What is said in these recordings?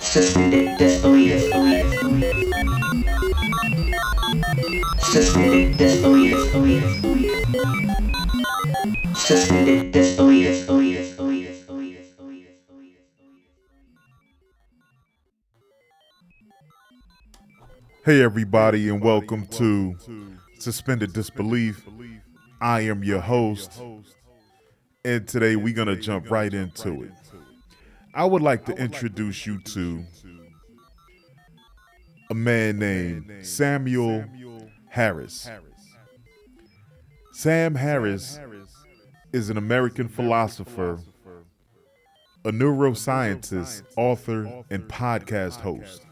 Suspended disbelief. Suspended disbelief. Suspended disbelief. Hey everybody, and welcome to Suspended Disbelief. I am your host, and today we're gonna jump right into it. I would like to introduce you to a man named Samuel Harris. Sam Harris is an American philosopher, a neuroscientist, author, and podcast host.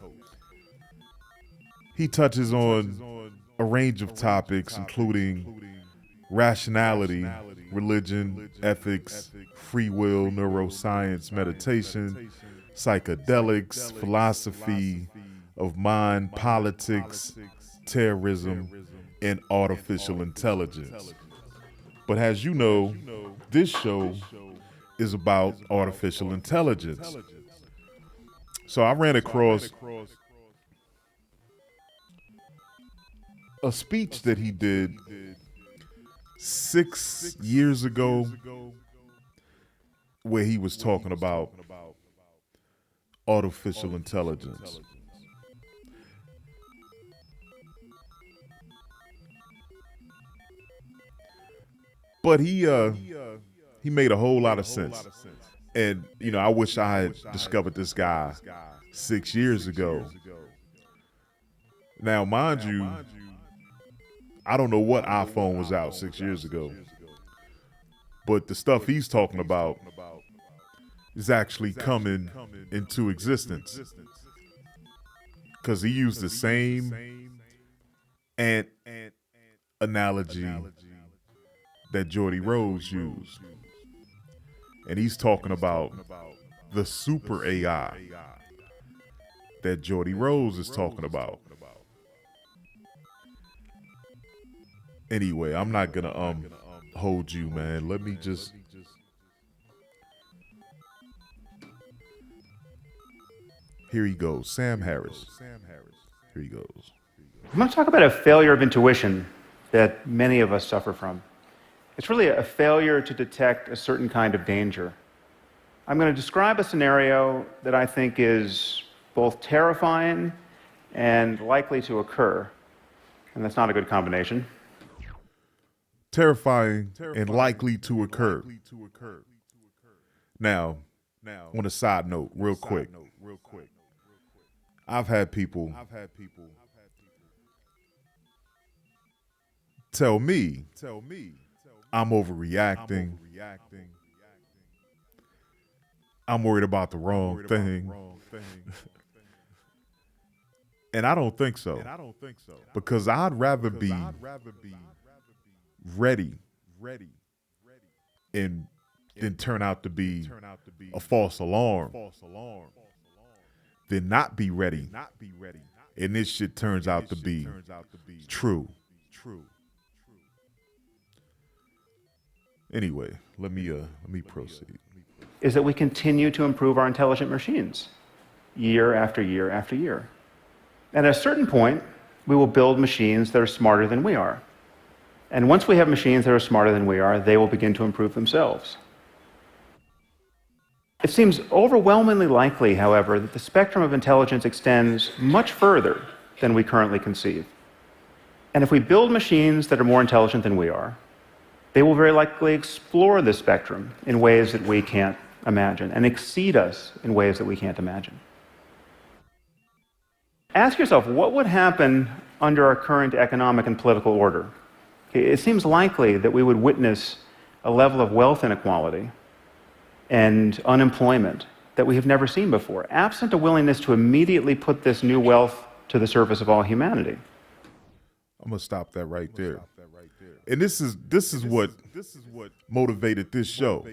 He touches on a range of topics, including rationality, religion, ethics, free will, neuroscience, meditation, psychedelics, philosophy of mind, politics, terrorism, and artificial intelligence. But as you know, this show is about artificial intelligence. So I ran across a speech that he did 6 years ago where he was talking about artificial intelligence. But he made a whole lot of sense. And I wish I had discovered this guy 6 years ago. Now, mind you, I don't know what iPhone was out 6 years ago, but the stuff he's talking about is actually coming into existence because he used the same ant analogy that Geordie Rose used. And he's talking about the super AI that Geordie Rose is talking about. Anyway, I'm not gonna hold you, man. Let me just here he goes. Sam Harris. Here he goes. I'm going to talk about a failure of intuition that many of us suffer from. It's really a failure to detect a certain kind of danger. I'm going to describe a scenario that I think is both terrifying and likely to occur, and that's not a good combination. Terrifying and likely to occur. Now, on a side note, real quick, I've had people tell me I'm overreacting. I'm worried about the wrong thing. And I don't think so. Because I'd rather be ready and then turn out to be a false alarm than not be ready and this shit turns out to be true. Anyway, let me proceed. Is that we continue to improve our intelligent machines year after year after year. And at a certain point, we will build machines that are smarter than we are. And once we have machines that are smarter than we are, they will begin to improve themselves. It seems overwhelmingly likely, however, that the spectrum of intelligence extends much further than we currently conceive. And if we build machines that are more intelligent than we are, they will very likely explore the spectrum in ways that we can't imagine and exceed us in ways that we can't imagine. Ask yourself, what would happen under our current economic and political order? It seems likely that we would witness a level of wealth inequality and unemployment that we have never seen before, absent a willingness to immediately put this new wealth to the surface of all humanity. I'm gonna stop that right there. And this is what motivated this show.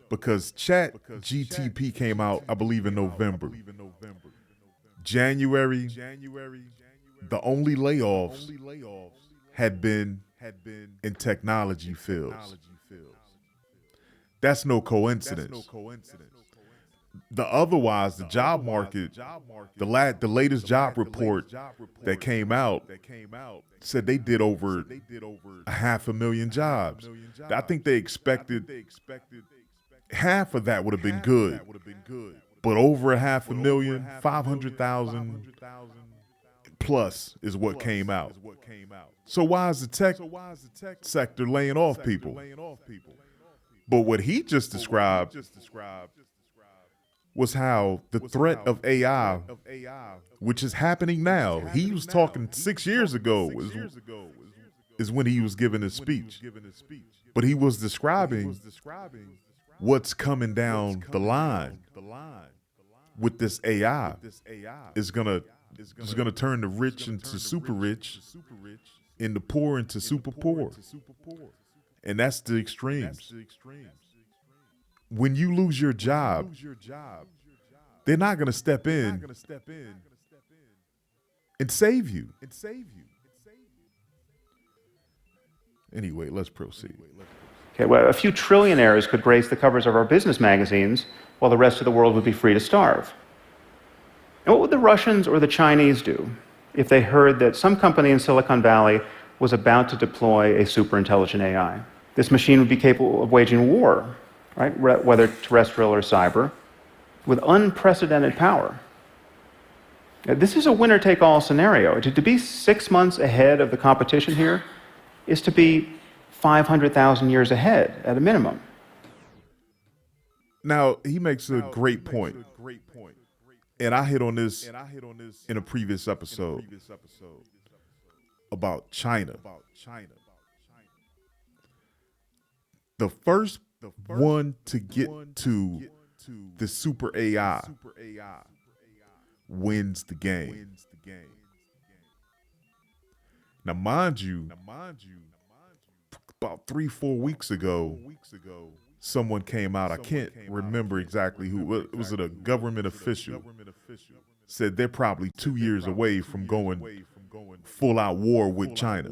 Because Chat GTP came out, I believe, in November. January, the only layoffs had been in technology fields. That's no coincidence. the job market, the latest job report that came out said they did over 500,000 jobs. I think they expected half of that would have been good, but over 500,000, 500,000 plus is what came out. So why is the tech sector laying off people? But what he just described was how the threat of AI, which is happening now, he was talking 6 years ago, is when he was giving his speech. But he was describing what's coming down the line with this AI is gonna turn the rich into super rich and the poor into super poor. And that's the extremes. When you lose your job, they're not going to step in and save you. Anyway, let's proceed. Okay, well, a few trillionaires could grace the covers of our business magazines while the rest of the world would be free to starve. And what would the Russians or the Chinese do if they heard that some company in Silicon Valley was about to deploy a superintelligent AI? This machine would be capable of waging war, right, whether terrestrial or cyber, with unprecedented power. Now, this is a winner-take-all scenario. To be 6 months ahead of the competition here is to be 500,000 years ahead at a minimum. Now, he makes a great point. And I hit on this in a previous episode about China. The first one to get to the super AI wins the game. Now, mind you, about 3-4 weeks ago, someone came out, I can't remember exactly who, was it a government official, said they're probably 2 years away from going full out war with China.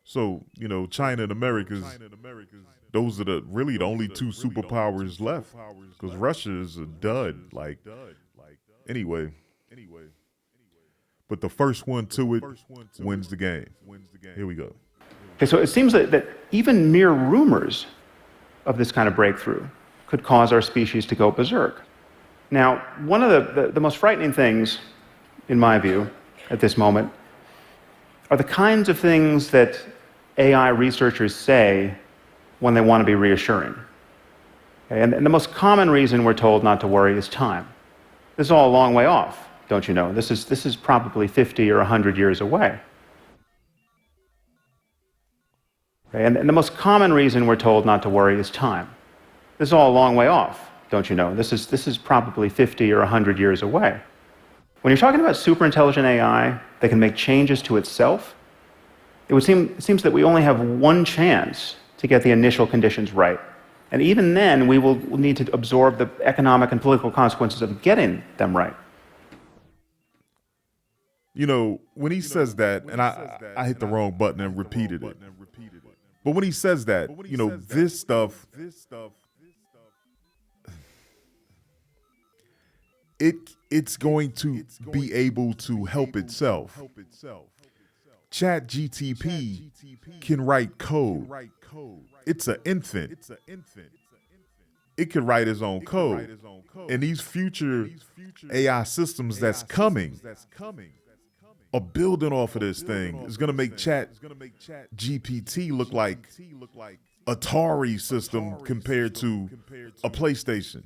So, you know, China and America, those are really the only two superpowers left, because Russia is a dud. Anyway. But the first one to it wins the game. Here we go. Okay, so it seems that even mere rumors of this kind of breakthrough could cause our species to go berserk. Now, one of the most frightening things, in my view, at this moment, are the kinds of things that AI researchers say when they want to be reassuring. Okay, and the most common reason we're told not to worry is time. This is all a long way off, don't you know? This is probably 50 or 100 years away. Okay, and the most common reason we're told not to worry is time. This is all a long way off, don't you know? This is probably 50 or 100 years away. When you're talking about superintelligent AI that can make changes to itself, it seems that we only have one chance to get the initial conditions right. And even then, we will need to absorb the economic and political consequences of getting them right. You know, when he says that, and I hit the wrong button and repeated it. But when he says that, you know, this stuff, it's going to be able to help itself. ChatGTP can write code. It's an infant. It can write its own code. And these future AI systems that's coming are building off of this thing. It's going to make ChatGPT look like Atari system compared to a PlayStation.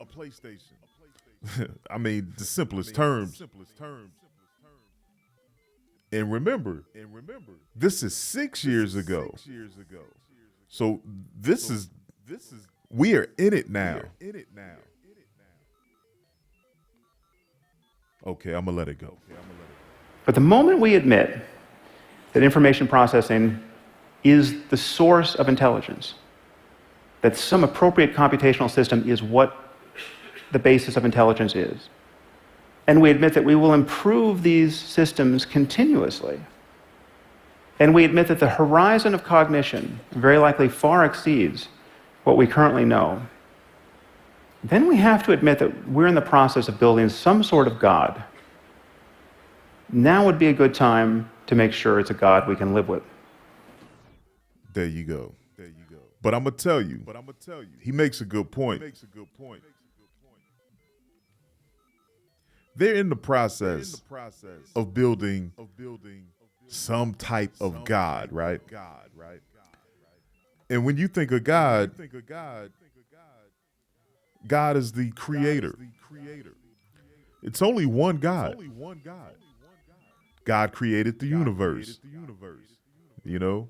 I mean, the simplest terms. And remember, this is 6 years ago. So this is we are in it now. Okay, I'm gonna let it go. But the moment we admit that information processing is the source of intelligence, that some appropriate computational system is what the basis of intelligence is, and we admit that we will improve these systems continuously, and we admit that the horizon of cognition very likely far exceeds what we currently know, then we have to admit that we're in the process of building some sort of God. Now would be a good time to make sure it's a God we can live with. There you go. But I'm gonna tell you, he makes a good point. They're in the process of building some type of God, right? And when you think of God, God is the creator. It's only one God. God created the universe. You know,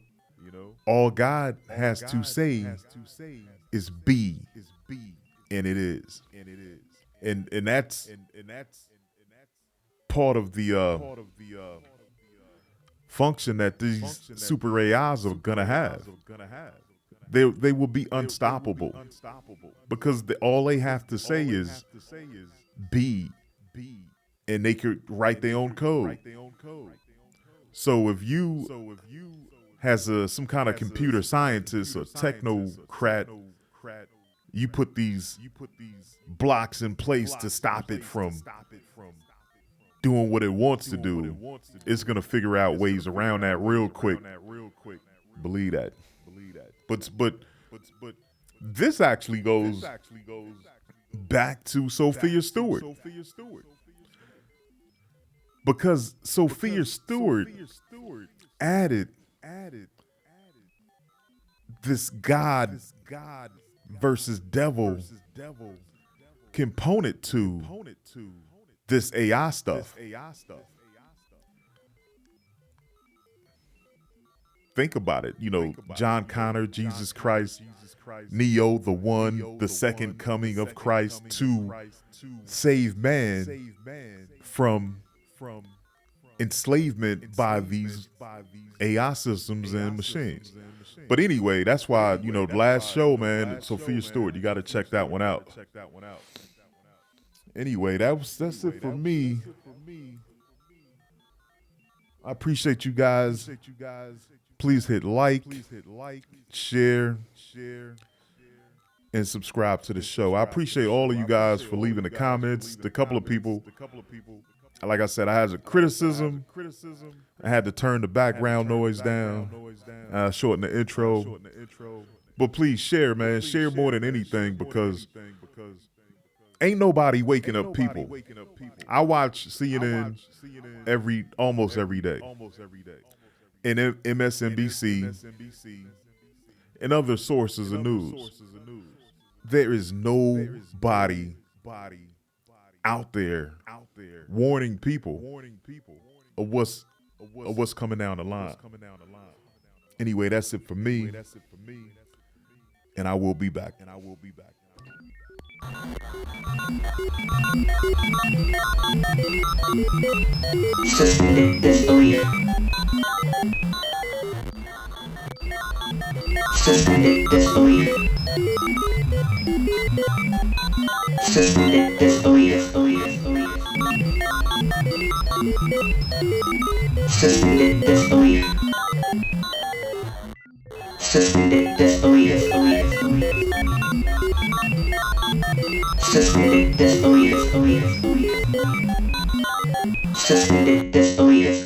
all God has to say is be, and it is. And that's part of the function that these super AIs are gonna have. They will be unstoppable because all they have to say is be, and they could write their own code. So if you has some kind of computer scientist or technocrat, you put these blocks in place to stop it from doing what it wants to do, it's gonna figure out ways around that real quick. Believe that. But this actually goes back to Sophia Stewart, because Sophia Stewart added this God versus devil component to this AI stuff. Think about it. You know, John Connor, Jesus Christ, Neo, the one, the second coming of Christ to save man from enslavement by these AI systems and machines. But anyway, that's why, you know, the last show, man, Sophia Stewart, you got to check that one out. Anyway, that's it for me. I appreciate you guys. Please hit like, share, and subscribe to the show. I appreciate all of you guys for leaving the comments. The couple of people, like I said, I had a criticism. I had to turn the background noise down, shorten the intro. But please share, man. Share more than anything, because ain't nobody waking up people. I watch CNN almost every day. And MSNBC and other sources of news. There is nobody out there warning people of what's coming down the line. Anyway, that's it for me. And I will be back. Suspended disbelief. Suspended disbelief. Suspended disbelief. Suspended disbelief. Suspended disbelief. Suspended disbelief. Suspended disbelief.